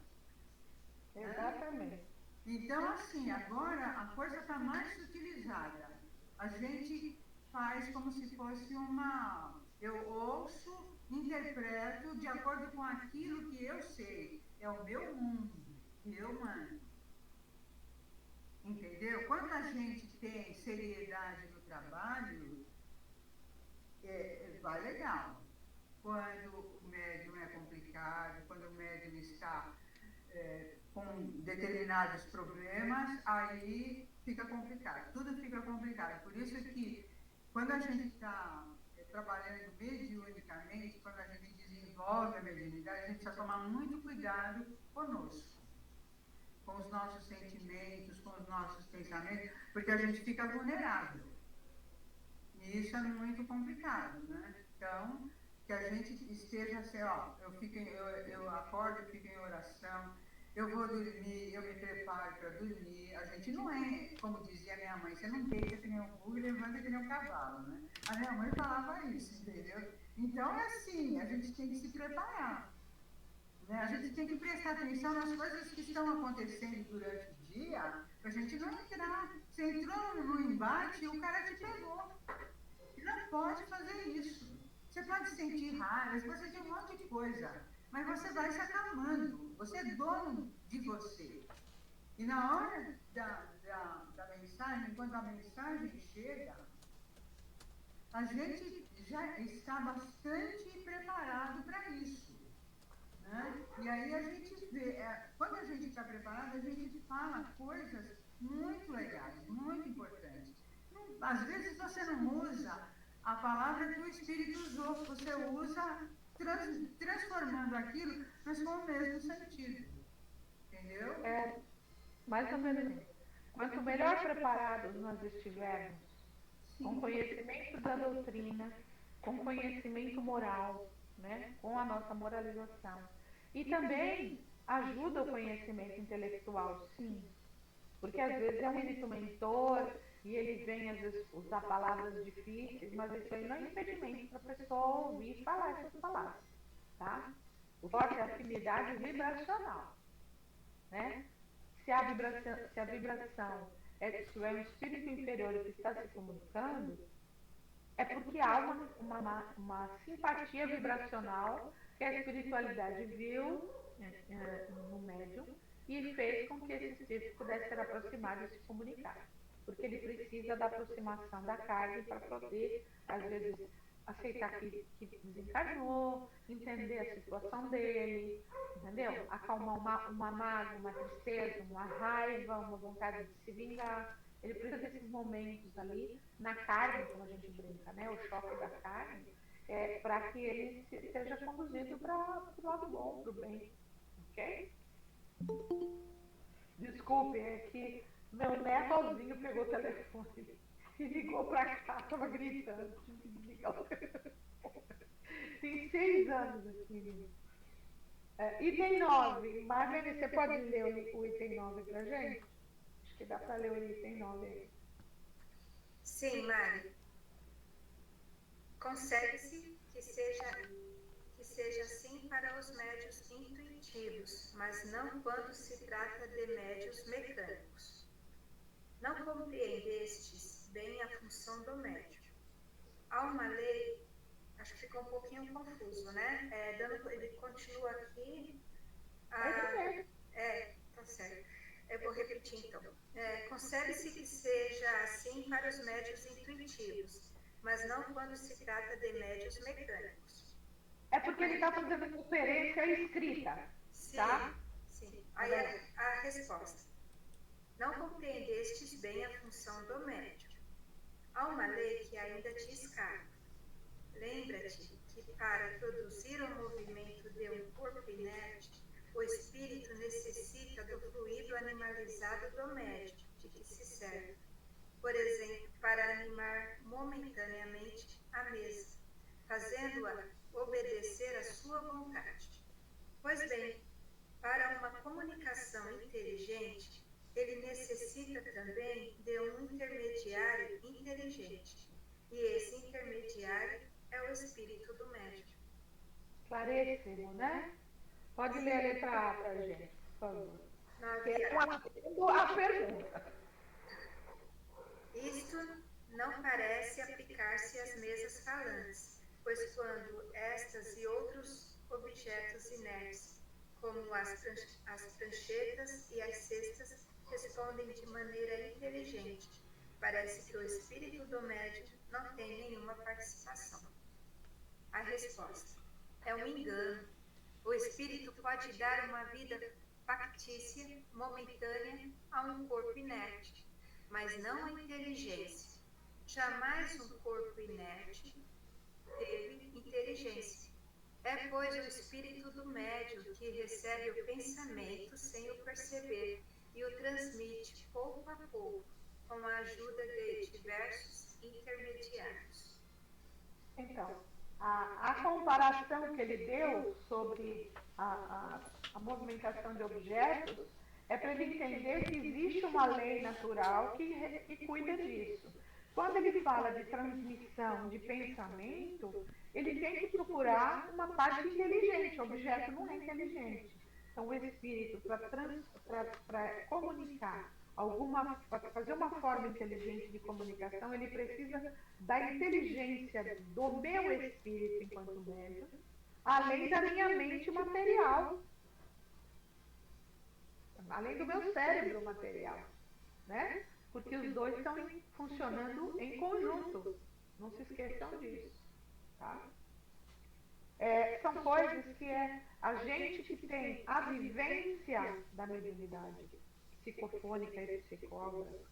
Exatamente. Né? Então, assim, agora a coisa está mais sutilizada. A gente faz como se fosse eu ouço, interpreto de acordo com aquilo que eu sei. É o meu mundo, que eu mando. Entendeu? Quando a gente tem seriedade no trabalho, vai legal. Quando o médium é complicado, quando o médium está com determinados problemas, aí fica complicado. Tudo fica complicado. Por isso que quando a gente está trabalhando mediunicamente, quando a gente desenvolve a mediunidade, a gente precisa tomar muito cuidado conosco, com os nossos sentimentos, com os nossos pensamentos, porque a gente fica vulnerável. E isso é muito complicado, né? Então, que a gente esteja assim, eu acordo, eu fico em oração, eu vou dormir, eu me preparo para dormir. A gente não como dizia minha mãe, você não deita que nem um burro e levanta que nem um cavalo, né? A minha mãe falava isso, entendeu? Então é assim, a gente tem que se preparar. Né? A gente tem que prestar atenção nas coisas que estão acontecendo durante o dia, para a gente não entrar. Você entrou no embate e o cara te pegou. Você não pode fazer isso. Você pode sentir raiva, você pode sentir um monte de coisa, mas você vai se acalmando. Você é dono de você. E na hora da mensagem, quando a mensagem chega, a gente já está bastante preparado para isso, né? E aí a gente vê, quando a gente está preparado, a gente fala coisas muito legais, muito importantes. Às vezes você não usa a palavra que o Espírito usou, você usa transformando aquilo, mas com o mesmo sentido. Entendeu? Mais ou menos isso. Quanto melhor preparados nós estivermos, com conhecimento da doutrina, com conhecimento moral, né? Com a nossa moralização. E também ajuda o conhecimento intelectual, sim. Porque às vezes é um espírito mentor e ele vem às vezes usar palavras difíceis, mas isso aí não é impedimento para a pessoa ouvir e falar essas palavras, tá? O forte é a afinidade vibracional, né? Se a vibração tiver um espírito inferior que está se comunicando, é porque há uma simpatia vibracional que a espiritualidade viu no médium e fez com que esse espírito pudesse ser aproximado e se comunicar. Porque ele precisa da aproximação da carne para poder, às vezes, aceitar que desencarnou, entender a situação dele, entendeu? Acalmar uma mágoa, uma tristeza, uma raiva, uma vontade de se vingar. Ele precisa desses momentos ali, na carne, como a gente brinca, né? O choque da carne, para que ele seja conduzido para o lado bom, para o bem, ok? Desculpe, é que meu netozinho pegou o telefone e ligou pra cá, tava gritando. Tem 6 anos aqui. Item 9. Marlene, você pode ler o item 9 pra gente? Acho que dá pra ler o item 9 aí. Sim, Mari. Concebe-se que seja assim para os médios intuitivos, mas não quando se trata de médios mecânicos. Não compreendestes bem a função do médium. Há uma lei, acho que ficou um pouquinho confuso, né? Ele continua aqui. Tá certo. Eu vou repetir então. Concebe-se que seja assim para os médios intuitivos, mas não quando se trata de médios mecânicos. É porque ele está fazendo conferência escrita, tá? Sim. Aí a resposta. Não compreendestes bem a função do médium. Há uma lei que ainda te escapa. Lembra-te que para produzir o movimento de um corpo inerte, o espírito necessita do fluido animalizado do médium, de que se serve. Por exemplo, para animar momentaneamente a mesa, fazendo-a obedecer à sua vontade. Pois bem, para uma comunicação inteligente, ele necessita também de um intermediário inteligente. E esse intermediário é o espírito do médium. Claríssimo, né? Pode ler a letra A pra gente, por favor. A pergunta. Isto não parece aplicar-se às mesas falantes, pois quando estas e outros objetos inertes, como as pranchetas e as cestas, respondem de maneira inteligente, parece que o espírito do médium não tem nenhuma participação. A resposta é um engano. O espírito pode dar uma vida factícia, momentânea, a um corpo inerte, mas não a inteligência. Jamais um corpo inerte teve inteligência. É, pois, o espírito do médium que recebe o pensamento sem o perceber e o transmite pouco a pouco, com a ajuda de diversos intermediários. Então, a comparação que ele deu sobre a movimentação de objetos é para ele entender que existe uma lei natural que cuida disso. Quando ele fala de transmissão de pensamento, ele tem que procurar uma parte inteligente, o objeto não é inteligente. Então, o espírito, para comunicar para fazer uma forma inteligente de comunicação, ele precisa da inteligência do meu espírito enquanto médium, além da minha mente material, além do meu cérebro material, né? Porque os dois estão funcionando em conjunto, Não se esqueçam disso, tá? São coisas que a gente que tem a vivência da mediunidade psicofônica e psicógrafa,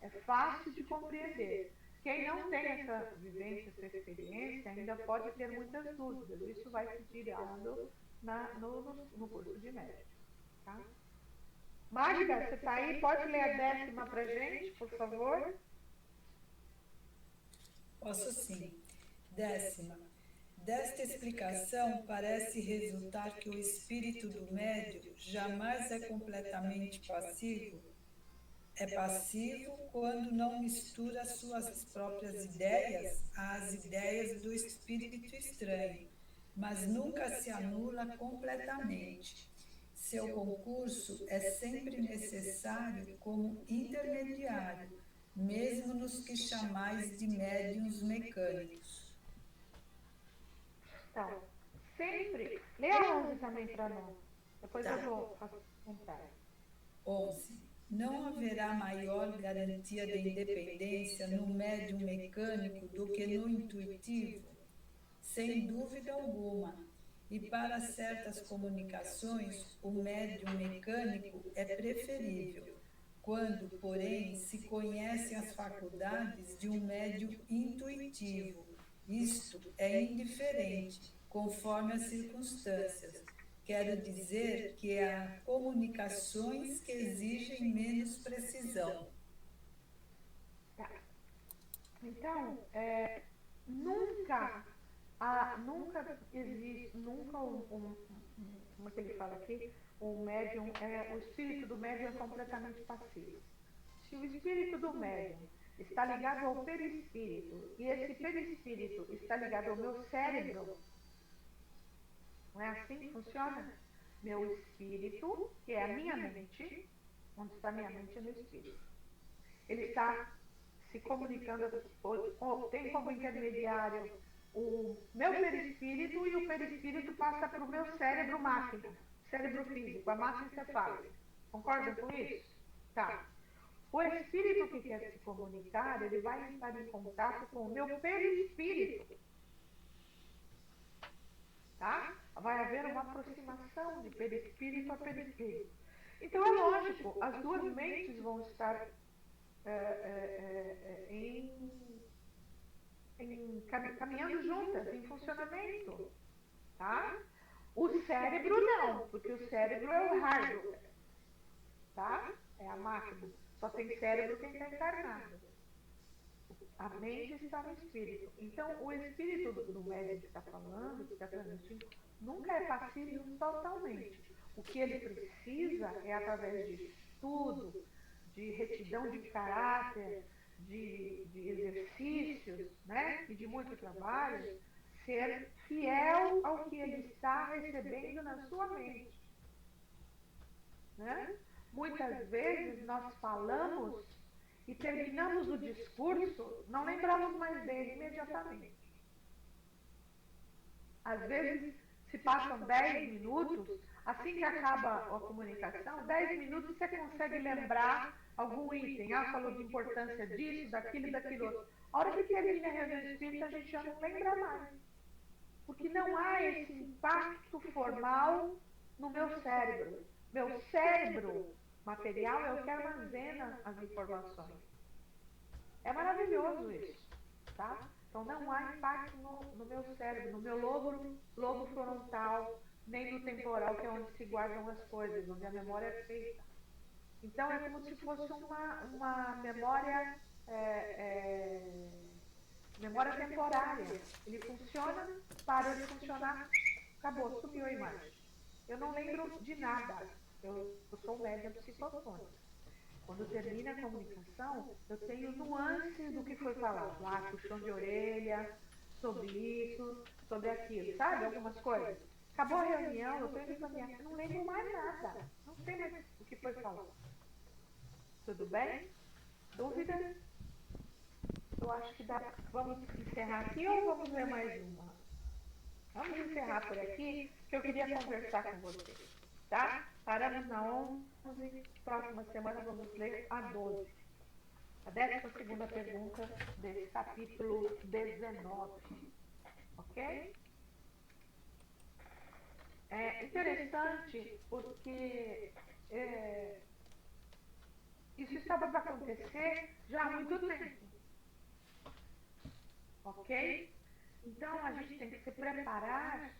é fácil de compreender. Quem não tem essa vivência, essa experiência, ainda pode ter muitas dúvidas. Isso vai se tirando no curso de médico, tá? Magda, você está aí? Pode ler a 10ª para gente, por favor? Posso sim. 10ª. Desta explicação parece resultar que o espírito do médium jamais é completamente passivo. É passivo quando não mistura suas próprias ideias às ideias do espírito estranho, mas nunca se anula completamente. Seu concurso é sempre necessário como intermediário, mesmo nos que chamais de médiuns mecânicos. Então, sempre. Lê a 11 também para nós. Depois eu vou contar. 11. Não haverá maior garantia de independência no médium mecânico do que no intuitivo? Sem dúvida alguma. E para certas comunicações, o médium mecânico é preferível, quando, porém, se conhecem as faculdades de um médium intuitivo. Isto é indiferente, conforme as circunstâncias. Quero dizer que há comunicações que exigem menos precisão. Tá. Então, nunca existe, como é que ele fala aqui? O espírito do médium é completamente passivo. Se o espírito do médium está ligado ao perispírito, e esse perispírito está ligado ao meu cérebro, não é assim que funciona? Meu espírito, que é a minha mente, onde está minha mente no espírito. Ele está se comunicando, tem como intermediário o meu perispírito, e o perispírito passa para o meu cérebro máquina, cérebro físico, a massa encefálica. Concordam com isso? Tá. O espírito que quer se comunicar, ele vai estar em contato com o meu perispírito. Tá? Vai haver uma aproximação de perispírito a perispírito. Então, é lógico, as duas mentes vão estar caminhando juntas, em funcionamento. Tá? O cérebro não, porque o cérebro é o hardware. Tá? É a máquina. Só tem cérebro quem está encarnado. A mente está no espírito. Então, o espírito do médium que está falando, que está transmitindo, nunca é passivo totalmente. O que ele precisa é, através de estudo, de retidão de caráter, de exercícios, né? E de muito trabalho, ser fiel ao que ele está recebendo na sua mente. Né? Muitas vezes nós falamos e terminamos o discurso, não lembramos mais dele imediatamente. Às vezes se passam 10 minutos, assim que acaba a comunicação, 10 minutos você consegue lembrar algum item. Falou de importância disso, daquilo outro. A hora que termina a reunião espírita, a gente já não lembra mais. Porque não há esse impacto formal no meu cérebro. Meu cérebro material é o que armazena as informações. É maravilhoso isso, tá? Então não há impacto no meu cérebro, no meu lobo frontal, nem no temporal, que é onde se guardam as coisas, onde a memória é feita. Então é como se fosse uma memória, memória temporária. Ele funciona, parou de funcionar, acabou, sumiu a imagem. Eu não lembro de nada. Eu sou médium psicofônica. Quando termina a comunicação, eu tenho nuances do que foi falado. Puxão de orelha, sobre isso, sobre aquilo, sabe? Algumas coisas. Acabou a reunião, eu tenho que caminhar. Eu não lembro mais nada. Não sei mais o que foi falado. Tudo bem? Dúvidas? Eu acho que dá. Vamos encerrar aqui ou vamos ler mais uma? Vamos encerrar por aqui, que eu queria conversar com vocês. Tá? Paramos na 11, próxima semana vamos ler a 12. A 12ª pergunta desse capítulo 19, ok? É interessante porque isso estava para acontecer já há muito tempo, ok? Então a gente tem que se preparar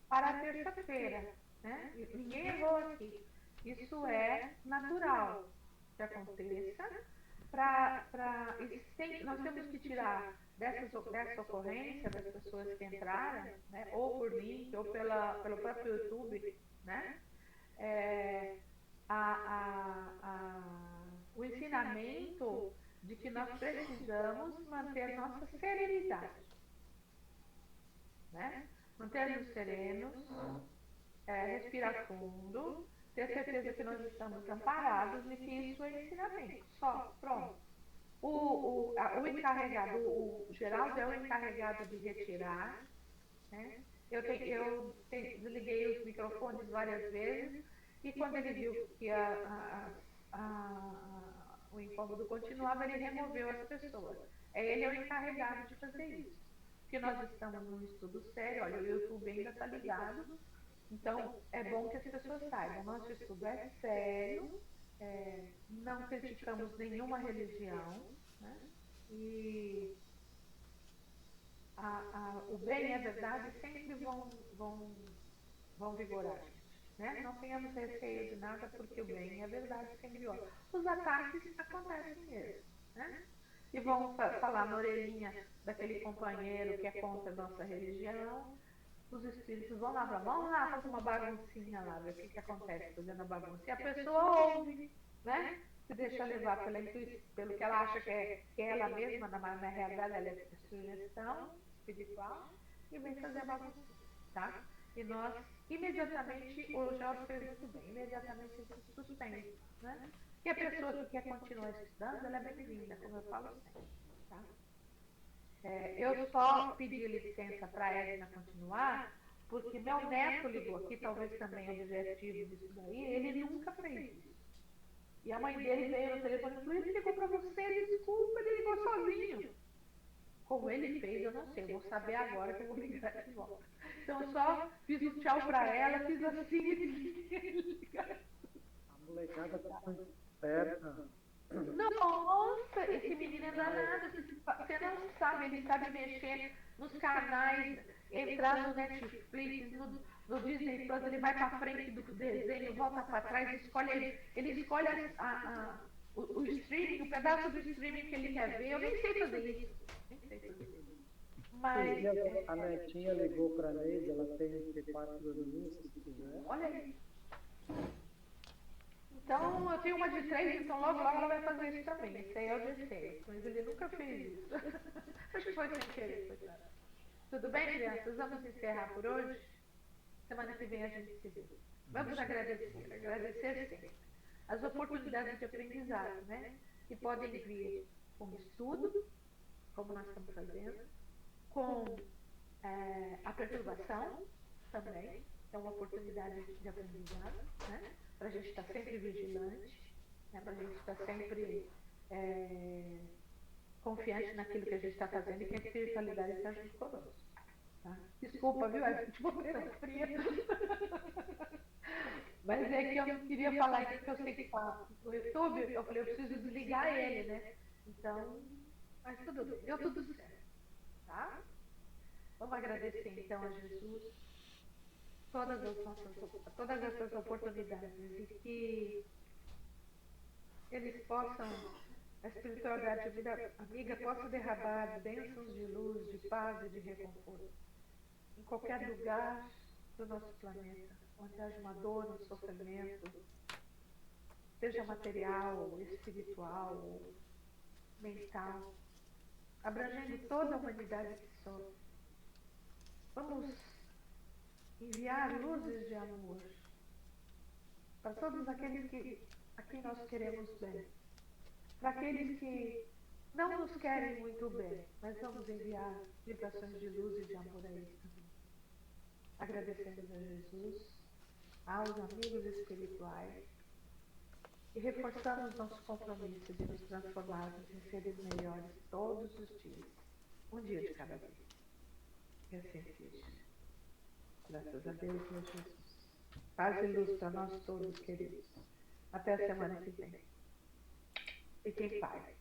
para a terça-feira, né? Ninguém errou aqui. Isso é natural que aconteça. Nós temos que tirar dessa ocorrência das pessoas que entraram, né, ou por link, ou pelo próprio YouTube, né, o ensinamento de que nós precisamos manter nossa serenidade, né? Manter-nos serenos, respirar fundo, ter certeza que nós estamos amparados e que isso é ensinamento. Só, pronto. O encarregado, o Geraldo é o encarregado de retirar, né? Eu desliguei os microfones várias vezes e quando ele viu que o incômodo continuava, ele removeu as pessoas. Ele é o encarregado de fazer isso. Porque nós estamos num estudo sério, olha, o YouTube ainda está ligado, então é bom que as pessoas saibam, nosso estudo é sério, não criticamos nenhuma religião, né? E o bem e a verdade sempre vão vigorar, né? Não tenhamos receio de nada, porque o bem e a verdade sempre vigoram. Os ataques acontecem mesmo, né? E vão falar na orelhinha daquele companheiro que é contra a nossa religião. Os espíritos vão lá, fazer uma baguncinha lá, ver o que acontece fazendo a bagunça. E a pessoa ouve, né? Se deixa levar pela intuição, pelo que ela acha que é ela mesma, na realidade ela é sugestão espiritual, e vem fazer a bagunça, tá? E nós, imediatamente, o Jorge fez muito bem, imediatamente a gente suspende, né? E a pessoa que quer continuar estudando, ela é bem-vinda, como eu falo sempre, tá? Eu só pedi licença para a Edna continuar, porque meu neto ligou aqui, talvez também é objetivo disso daí, ele nunca fez isso. E a mãe dele veio no telefone e falou, ele ligou para você, desculpa, ele ligou sozinho. Como ele fez, eu não sei, eu vou saber agora que eu vou ligar de volta. Então eu só fiz um tchau para ela, fiz assim e desliguei. A molecada está muito esperta. Nossa, esse menino é danado, você não sabe, ele sabe mexer nos canais, entrar no Netflix, no Disney Plus, ele vai para frente do desenho, volta para trás, ele escolhe o streaming, o pedaço do streaming que ele quer ver. Eu nem sei fazer isso, nem sei fazer isso. Mas a netinha ligou para a Neide, ela tem 4 aninhos, se quiser. Olha aí. Então, eu tenho uma de 3, então logo ela vai fazer isso também. Esse aí é o de 6, mas ele nunca fez isso. Acho que foi sem querer, coitado. Tudo bem, crianças? Vamos encerrar por hoje? Semana que vem a gente se vê. Vamos agradecer sempre as oportunidades de aprendizado, né? Que podem vir com estudo, como nós estamos fazendo, com a perturbação também, é uma oportunidade de aprendizado, né? Para a gente estar sempre vigilante, né? Para a gente estar sempre confiante naquilo que a gente está fazendo e que a espiritualidade está junto conosco. Tá? Desculpa, viu? A gente botou fria. Mas é que eu não queria falar isso, porque eu sei que no YouTube, eu falei, eu preciso desligar ele, né? Então, mas tudo bem, deu tudo certo. Tá? Vamos agradecer então a Jesus todas essas oportunidades e que eles possam, a espiritualidade amiga possa derramar bênçãos de luz, de paz e de reconforto em qualquer lugar do nosso planeta, onde haja uma dor, um sofrimento, seja material, espiritual, mental, abrangendo toda a humanidade que sofre. Vamos enviar luzes de amor para todos aqueles a quem nós queremos bem, para aqueles que não nos querem muito bem, mas vamos enviar vibrações de luz e de amor a eles também. Agradecemos a Jesus, aos amigos espirituais e reforçamos nosso compromisso de nos transformarmos em seres melhores todos os dias, um dia de cada vez. E assim seja. Graças a Deus, meu Jesus. Paz e luz para nós todos, queridos. Até a semana que vem. Fiquem em paz.